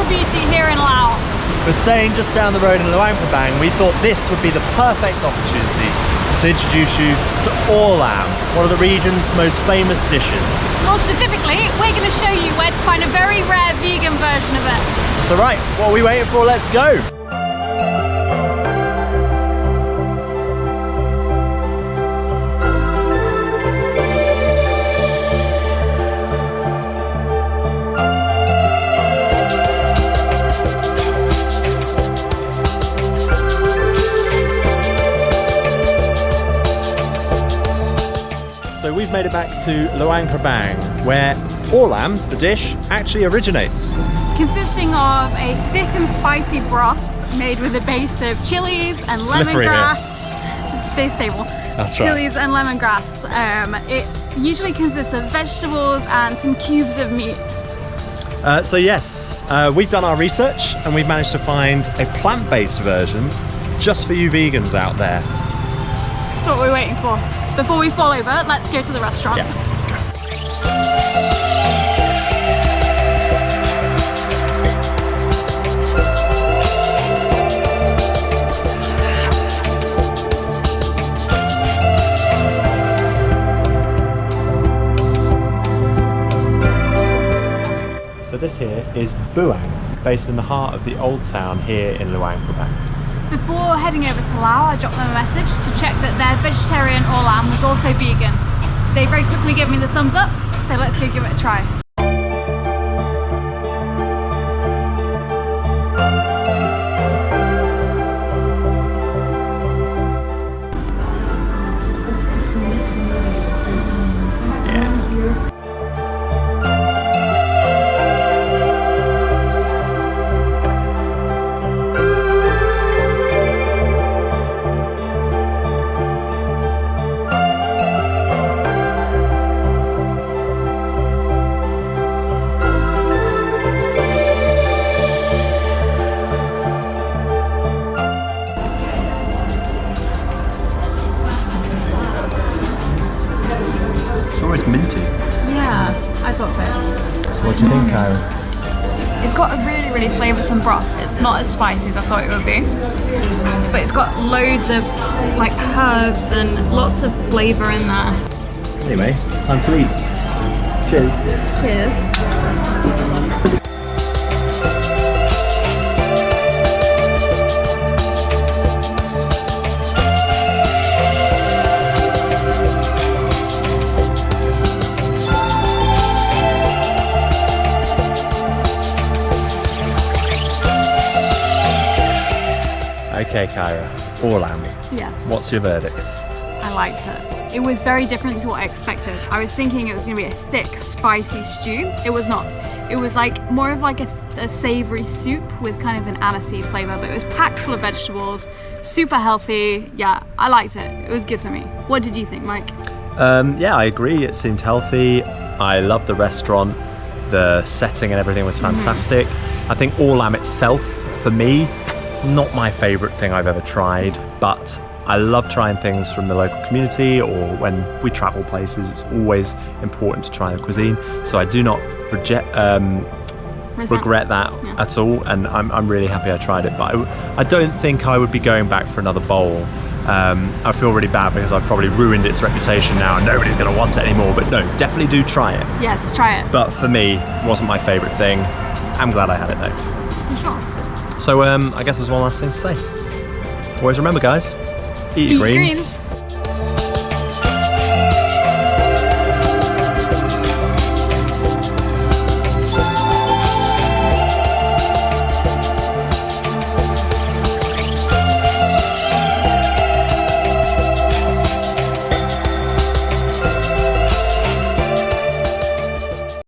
beauty here in Laos. We're staying just down the road in Luang Prabang. We thought this would be the perfect opportunity to introduce you to Or Lam, one of the region's most famous dishes. More specifically, we're going to show you where to find a very rare vegan version of it. So right, what are we waiting for? Let's go! So we've made it back to Luang Prabang, where Or Lam, the dish, actually originates. Consisting of a thick and spicy broth made with a base of chilies and Slippery lemongrass. Stay stable. That's chilies and lemongrass. It usually consists of vegetables and some cubes of meat. So yes, we've done our research and we've managed to find a plant-based version just for you vegans out there. That's what we're waiting for. Before we fall over, let's go to the restaurant. Yeah, let's go. So this here is Bouang, based in the heart of the old town here in Luang Prabang. Before heading over to Laos, I dropped them a message to check that their vegetarian Or Lam was also vegan. They very quickly gave me the thumbs up, so let's go give it a try. It's minty. Yeah, I thought so. So what do you think, Kyra? It's got a really, really flavoursome broth. It's not as spicy as I thought it would be. But it's got loads of like herbs and lots of flavour in there. Anyway, it's time to eat. Cheers. Cheers. Okay, Kyra, Or Lam. Yes. What's your verdict? I liked it. It was very different to what I expected. I was thinking it was going to be a thick, spicy stew. It was not. It was like more of like a savoury soup with kind of an aniseed flavour, but it was packed full of vegetables, super healthy. Yeah, I liked it. It was good for me. What did you think, Mike? Yeah, I agree. It seemed healthy. I loved the restaurant. The setting and everything was fantastic. I think Or Lam itself, for me, not my favourite thing I've ever tried, but I love trying things from the local community, or when we travel places, it's always important to try the cuisine. So I do not regret that at all, and I'm really happy I tried it. But I don't think I would be going back for another bowl. I feel really bad because I've probably ruined its reputation now and nobody's going to want it anymore, but no, definitely do try it. Yes, try it. But for me, it wasn't my favourite thing. I'm glad I had it though. For sure. So I guess there's one last thing to say. Always remember, guys, eat your greens.